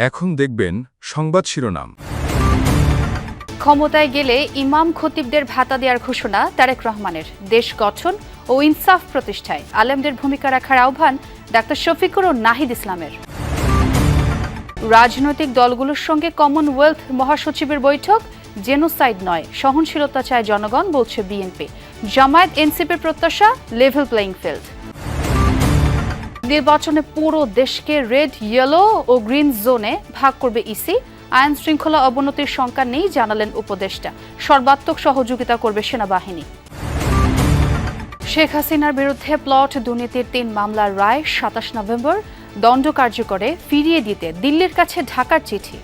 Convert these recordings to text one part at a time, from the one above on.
এখন দেখবেন সংবাদ শিরোনাম। ক্ষমতায় গেলে ইমাম খতিবদের ভাতা দেওয়ার ঘোষণা তারেক রহমানের। দেশ গঠন ও ইনসাফ প্রতিষ্ঠায় আলেমদের ভূমিকা রাখার আহ্বান ডাক্তার শফিকুর ও নাহিদ ইসলামের। রাজনৈতিক দলগুলোর সঙ্গে কমনওয়েলথ মহাসচিবের বৈঠক, জেনোসাইড নয়, সহনশীলতা চায় জনগণ, বলছে বিএনপি। জামায়াত এনসিপির প্রত্যাশা লেভেল প্লেইং ফিল্ড। নির্বাচনে পুরো দেশকে রেড, ইয়েলো ও গ্রিন জোনে ভাগ করবে ইসি। আইন শৃঙ্খলা অবনতির শঙ্কা নেই, জানালেন উপদেষ্টা। সর্বাত্মক সহযোগিতা করবে সেনাবাহিনী। শেখ হাসিনার বিরুদ্ধে প্লট দুর্নীতির 3 মামলার রায় 27 নভেম্বর। দণ্ড কার্যকরে ফিরিয়ে দিতে দিল্লির কাছে ঢাকার চিঠি।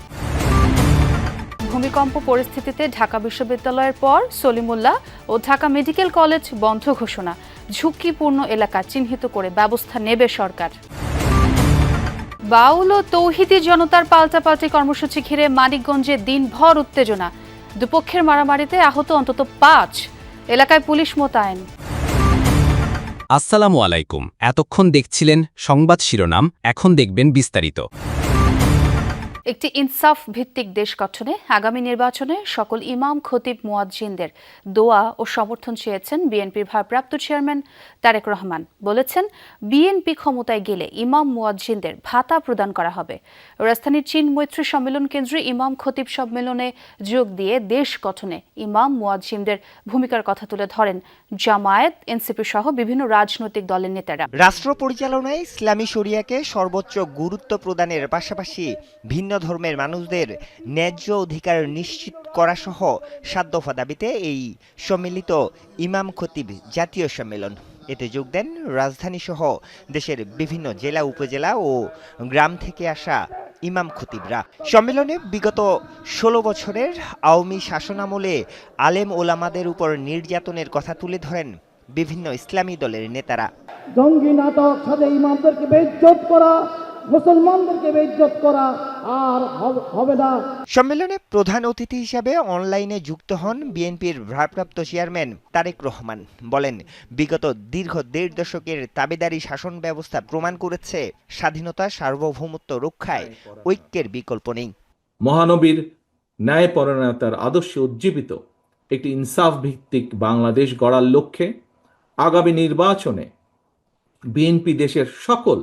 ভূমিকম্প পরিস্থিতিতে ঢাকা বিশ্ববিদ্যালয়ের পর সলিমুল্লাহ ও ঢাকা মেডিকেল কলেজ বন্ধ ঘোষণা। ঝুঁকিপূর্ণ এলাকা চিহ্নিত করে ব্যবস্থা নেবে সরকার। বাউল ও তৌহিদি জনতার পাল্টাপাল্টি কর্মসূচি ঘিরে মানিকগঞ্জে দিনভর উত্তেজনা। দুপক্ষের মারামারিতে আহত অন্তত 5। এলাকায় পুলিশ মোতায়েন। আসসালামু আলাইকুম। এতক্ষণ দেখছিলেন সংবাদ শিরোনাম, এখন দেখবেন বিস্তারিত। একটি ইনসাফ ভিত্তিক দেশ গঠনে আগামী নির্বাচনে সকল ইমাম খতিব মুয়াজ্জিনদের দোয়া ও সমর্থন চেয়েছেন বিএনপির ভারপ্রাপ্ত চেয়ারম্যান তারেক রহমান। বলেছেন, বিএনপি ক্ষমতায় গেলে ইমাম মুয়াজ্জিনদের ভাতা প্রদান করা হবে। রাজধানীর চীন মৈত্রী সম্মেলন কেন্দ্রে ইমাম খতিব সম্মেলনে যোগ দিয়ে দেশ গঠনে ইমাম মুয়াজ্জিনদের ভূমিকার কথা তুলে ধরেন জামায়াত, এনসিপি সহ বিভিন্ন রাজনৈতিক দলের নেতারা। রাষ্ট্র পরিচালনায় ইসলামী শরিয়াকে সর্বোচ্চ গুরুত্ব প্রদানের পাশাপাশি ভিন্ন ধর্মের মানুষদের ন্যায্য অধিকার নিশ্চিত করা সহ 7 দফা দাবিতে এই সম্মিলিত ইমাম খতিব জাতীয় সম্মেলন। এতে যোগ দেন রাজধানী সহ দেশের বিভিন্ন জেলা, উপজেলা ও গ্রাম থেকে আসা ইমাম খতিবরা। সম্মেলনে বিগত 16 বছরের আওয়ামী শাসনামলে আলেম ওলামাদের উপর নির্যাতনের কথা তুলে ধরেন বিভিন্ন ইসলামী দলের নেতারা। জঙ্গি নাটক, সাথে ইমামদেরকে বেইজ্জত করা, মুসলমানদেরকে বেইজ্জত করা আর হবে না। সম্মেলনে প্রধান অতিথি হিসাবে অনলাইনে যুক্ত হন বিএনপির ভারপ্রাপ্ত চেয়ারম্যান তারেক রহমান। বলেন, বিগত দীর্ঘ 1.5 দশকের তাবেদারি শাসন ব্যবস্থা প্রমাণ করেছে স্বাধীনতা, সার্বভৌমত্ব রক্ষায় ঐক্যের বিকল্প নেই। মহানবীর ন্যায়পরায়ণতার আদর্শে উজ্জীবিত একটি ইনসাফ ভিত্তিক বাংলাদেশ গড়ার লক্ষ্যে আগামী নির্বাচনে বিএনপি দেশের সকল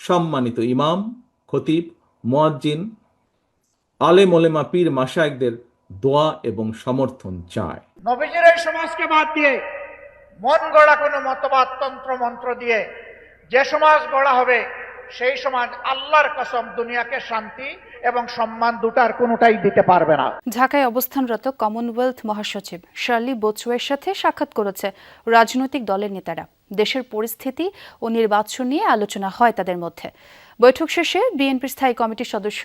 সম্মানিত ইমাম, খতিব, মুয়াজ্জিন, আলেম ওলেমা, পীর মাশায়েখদের দোয়া এবং সমর্থন চায়। নবীজির এই সমাজকে বাদ দিয়ে মন গড়া কোনো মতবাদ, তন্ত্র মন্ত্র দিয়ে যে সমাজ গড়া হবে, সেই সমাজ আল্লাহর কসম দুনিয়াকে শান্তি এবং সম্মান দুটার কোনোটাই দিতে পারবে না। ঢাকায় অবস্থানরত কমনওয়েলথ মহাসচিব শার্লি বোচওয়ের সাথে সাক্ষাৎ করেছে রাজনৈতিক দলের নেতারা। দেশের পরিস্থিতি ও নির্বাচন নিয়ে আলোচনা হয় তাদের মধ্যে। বৈঠক শেষে বিএনপির স্থায়ী কমিটির সদস্য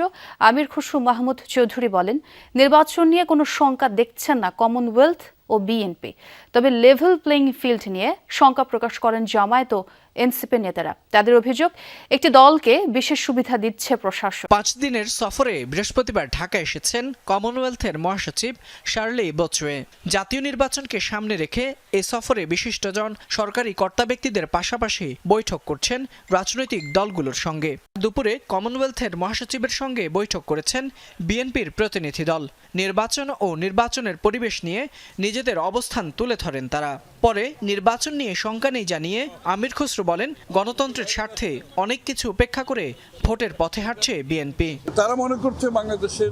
আমির খসরু মাহমুদ চৌধুরী বলেন, নির্বাচন নিয়ে কোনো শঙ্কা দেখছেন না কমনওয়েলথ ও বিএনপি। তবে লেভেল প্লেইং ফিল্ড নিয়ে শঙ্কা প্রকাশ করেন জামায়াত ও এনসিপি নেতারা। তাদের অভিযোগ, একটি দলকে বিশেষ সুবিধা দিচ্ছে প্রশাসন। 5 দিনের সফরে বৃহস্পতিবার ঢাকা এসেছেন কমনওয়েলথের মহাসচিব শার্লি বোচওয়ে। জাতীয় নির্বাচনকে সামনে রেখে এই সফরে বিশিষ্টজন সরকারি কর্তা ব্যক্তিদের পাশাপাশি বৈঠক করছেন রাজনৈতিক দলগুলোর সঙ্গে। দুপুরে কমনওয়েলথের মহাসচিবের সঙ্গে বৈঠক করেছেন বিএনপির প্রতিনিধি দল। নির্বাচন ও নির্বাচনের পরিবেশ নিয়ে নিজেদের অবস্থান তুলে ধরেন তারা। পরে নির্বাচন নিয়ে শঙ্কা নেই জানিয়ে আমির খসরু বলেন, গণতন্ত্রের স্বার্থে অনেক কিছু উপেক্ষা করে ভোটের পথে হাঁটছে বিএনপি। তারা মনে করছে বাংলাদেশের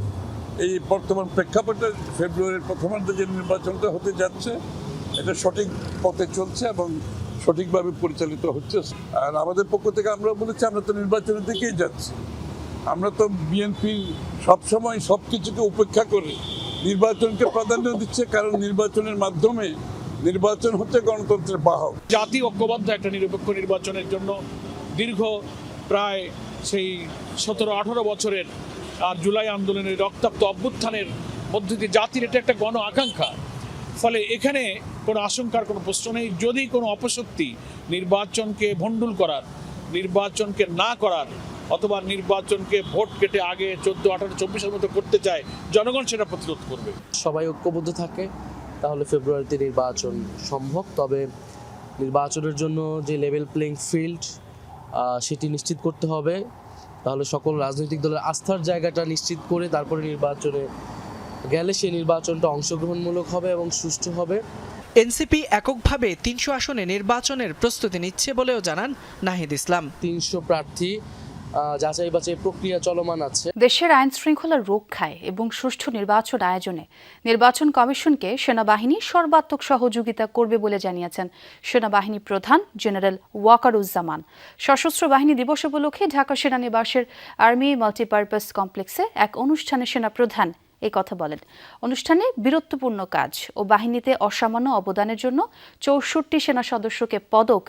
এই বর্তমান প্রেক্ষাপটে ফেব্রুয়ারির প্রথমার্ধে যে নির্বাচনটা হতে যাচ্ছে, এটা সঠিক পথে চলছে এবং সঠিকভাবে পরিচালিত হচ্ছে। আর আমাদের পক্ষ থেকে আমরা বলেছি, আমরা তো নির্বাচনের দিকেই যাচ্ছি। আমরা তো বিএনপি সবসময় সবকিছুকে উপেক্ষা করে নির্বাচনকে প্রাধান্য দিচ্ছে, কারণ নির্বাচনের মাধ্যমে নির্বাচন হচ্ছে গণতন্ত্রের বাহক। জাতি ঐক্যবদ্ধ একটা নিরপেক্ষ নির্বাচনের জন্য দীর্ঘ প্রায় সেই 17-18 বছরের আর জুলাই আন্দোলনের রক্তাক্ত অভ্যুত্থানের মধ্যে দিয়ে জাতির এটা একটা গণ আকাঙ্ক্ষা। ফলে এখানে কোনো আশঙ্কার কোনো প্রশ্ন নেই। যদি কোনো অপশক্তি নির্বাচনকে ভণ্ডুল করার, নির্বাচনকে না করার অথবা নির্বাচনকে ভোট কেটে আগে 14, 18, 24-এর মতো করতে চায়, জনগণ সেটা প্রতিরোধ করবে। সবাই ঐক্যবদ্ধ থাকে তাহলে ফেব্রুয়ারিতে নির্বাচন সম্ভব। তবে নির্বাচনের জন্য যে লেভেল প্লেইং ফিল্ড সেটি নিশ্চিত করতে হবে। তাহলে সকল রাজনৈতিক দলের আস্থার জায়গাটা নিশ্চিত করে তারপরে নির্বাচনে গেলে সেই নির্বাচনটা অংশগ্রহণমূলক হবে এবং সুষ্ঠু হবে। এনসিপি এককভাবে ৩০০ আসনে নির্বাচনের প্রস্তুতি নিচ্ছে বলেও জানান নাহিদ ইসলাম। ৩০০ প্রার্থী যাচাই বাছাই প্রক্রিয়া চলমান আছে। দেশের আইন শৃঙ্খলা রক্ষায় এবং সুষ্ঠু নির্বাচন আয়োজনে নির্বাচন কমিশনকে সেনাবাহিনী সর্বাত্মক সহযোগিতা করবে বলে জানিয়েছেন সেনাবাহিনী প্রধান জেনারেল ওয়াকারুজ্জামান। সশস্ত্র বাহিনী দিবস উপলক্ষে ঢাকা সেনানিবাসের আর্মি মাল্টিপারপাস কমপ্লেক্সে এক অনুষ্ঠানে সেনাপ্রধান এই কথা বলেন। অনুষ্ঠানে বীরত্বপূর্ণ কাজ ও বাহিনীতে অসামান্য অবদানের জন্য ৬৪ সেনা সদস্যকে পদক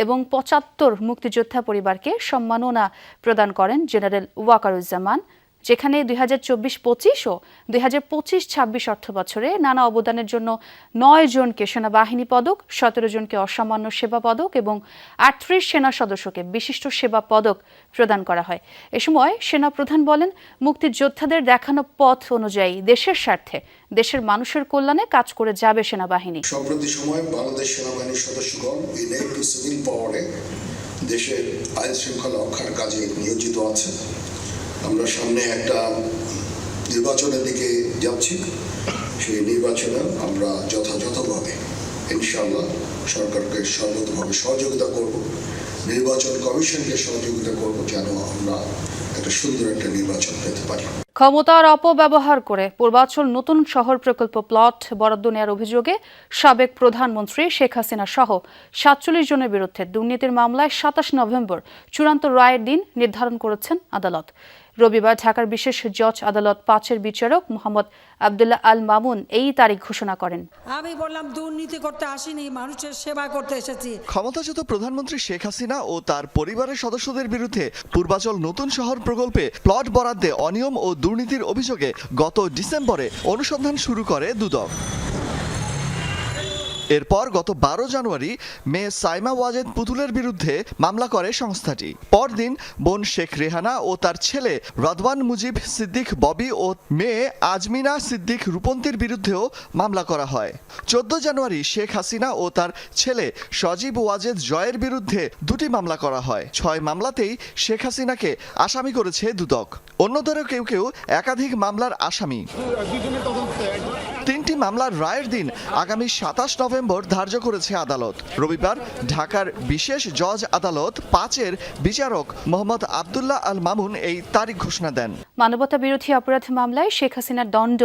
এবং ৭৫ মুক্তিযোদ্ধা পরিবারকে সম্মাননা প্রদান করেন জেনারেল ওয়াকারুজ্জামান, যেখানে ২০২৪-২৫ ও ২০২৫-২৬ অর্থবছরে নানা অবদানের জন্য ৯ জনকে সেনাবাহিনী পদক, ১৭ জনকে অসামান্য সেবা পদক এবং ৩৮ সেনা সদস্যকে বিশিষ্ট সেবা পদক প্রদান করা হয়। এ সময় সেনাপ্রধান বলেন, মুক্তিযোদ্ধাদের দেখানো পথ অনুযায়ী দেশের স্বার্থে দেশের মানুষের কল্যাণে কাজ করে যাবে সেনাবাহিনী। সম্প্রতি সময় বাংলাদেশ সেনাবাহিনীর সদস্যগণ ইনেট টু সিভিল পাওয়ারে দেশের আইন শৃঙ্খলা রক্ষার কাজে নিয়োজিত আছে। আমরা সামনে একটা নির্বাচনের দিকে যাচ্ছি, সেই নির্বাচনে আমরা যথাযথভাবে ইনশাআল্লাহ সরকারকে সর্বতভাবে সহযোগিতা করব, নির্বাচন কমিশনকে সহযোগিতা করব, যেন আমরা একটা সুন্দর একটা নির্বাচন পেতে পারি। ক্ষমতার অপব্যবহার করে পূর্বাঞ্চল নতুন শহর প্রকল্প প্লট বরাদ্দ নেওয়ার অভিযোগে সাবেক প্রধানমন্ত্রী শেখ হাসিনা সহ ৪৭ জনের বিরুদ্ধে দুর্নীতির মামলায় ২৭ নভেম্বর চূড়ান্ত রায়ের দিন নির্ধারণ করেছেন আদালত। রবিবার ঢাকার বিশেষ জজ আদালত ৫-এর বিচারক মোহাম্মদ আবদুল্লাহ আল মামুন এই তারিখ ঘোষণা করেন। আমি বললাম দুর্নীতি করতে আসিনি, মানুষের সেবা করতে এসেছি। ক্ষমতাচ্যুত প্রধানমন্ত্রী শেখ হাসিনা ও তার পরিবারের সদস্যদের বিরুদ্ধে পূর্বাঞ্চল নতুন শহর প্রকল্পে প্লট বরাদ্দে অনিয়ম ও দুর্নীতির অভিযোগে গত ডিসেম্বরে অনুসন্ধান শুরু করে দুদক। এরপর গত ১২ জানুয়ারি মেয়ে সাইমা ওয়াজেদ পুতুলের বিরুদ্ধে মামলা করে সংস্থাটি। পরদিন বোন শেখ রেহানা ও তার ছেলে রদওয়ান মুজিব সিদ্দিক ববি ও মেয়ে আজমিনা সিদ্দিক রূপন্তীর বিরুদ্ধেও মামলা করা হয়। ১৪ জানুয়ারি শেখ হাসিনা ও তার ছেলে সজীব ওয়াজেদ জয়ের বিরুদ্ধে ২টি মামলা করা হয়। ৬ মামলাতেই শেখ হাসিনাকে আসামি করেছে দুদক। অন্যদেরও কেউ কেউ একাধিক মামলার আসামি। ৩টি মামলার রায়ের দিন আগামী ২৭ নভেম্বর ধার্য করেছে আদালত। রবিবার ঢাকার বিশেষ জজ আদালত ৫-এর বিচারক মোহাম্মদ আবদুল্লাহ আল মামুন এই তারিখ ঘোষণা দেন। মানবতা বিরোধী অপরাধ মামলায় শেখ হাসিনার দণ্ড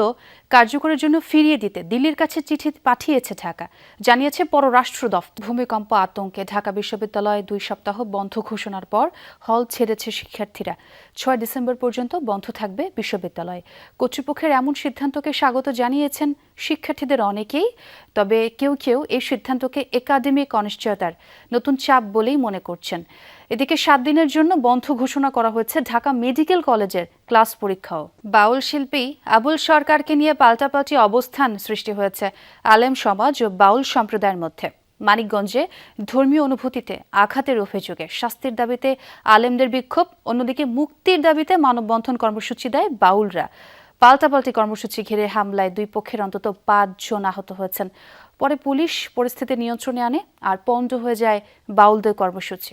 কার্যকরের জন্য ফিরিয়ে দিতে দিল্লির কাছে চিঠি পাঠিয়েছে ঢাকা, জানিয়েছে পররাষ্ট্র দফতর। ভূমিকম্প আতঙ্কে ঢাকা বিশ্ববিদ্যালয় ২ সপ্তাহ বন্ধ ঘোষণার পর হল ছেড়েছে শিক্ষার্থীরা। ৬ ডিসেম্বর পর্যন্ত বন্ধ থাকবে বিশ্ববিদ্যালয়। কর্তৃপক্ষের এমন সিদ্ধান্তকে স্বাগত জানিয়েছেন শিক্ষার্থীদের অনেকেই, তবে কেউ কেউ এই সিদ্ধান্তকে একাডেমিক অনিশ্চয়তার নতুন চাপ বলেই মনে করছেন। এদিকে ৭ দিনের জন্য বন্ধ ঘোষণা করা হয়েছে ঢাকা মেডিকেল কলেজের ক্লাস পরীক্ষাও। বাউল শিল্পী আবুল সরকারকে নিয়ে পাল্টাপাল্টি অবস্থান সৃষ্টি হয়েছে আলেম সমাজ ও বাউল সম্প্রদায়ের মধ্যে। মানিকগঞ্জে ধর্মীয় অনুভূতিতে আঘাতের অভিযোগে শাস্তির দাবিতে আলেমদের বিক্ষোভ, অন্যদিকে মুক্তির দাবিতে মানববন্ধন কর্মসূচি দেয় বাউলরা। পাল্টাপাল্টি কর্মসূচি ঘিরে হামলায় ২ পক্ষের অন্তত ৫ জন আহত হয়েছেন। পরে পুলিশ পরিস্থিতি নিয়ন্ত্রণে আনে আর পণ্ড হয়ে যায় বাউলদের কর্মসূচি।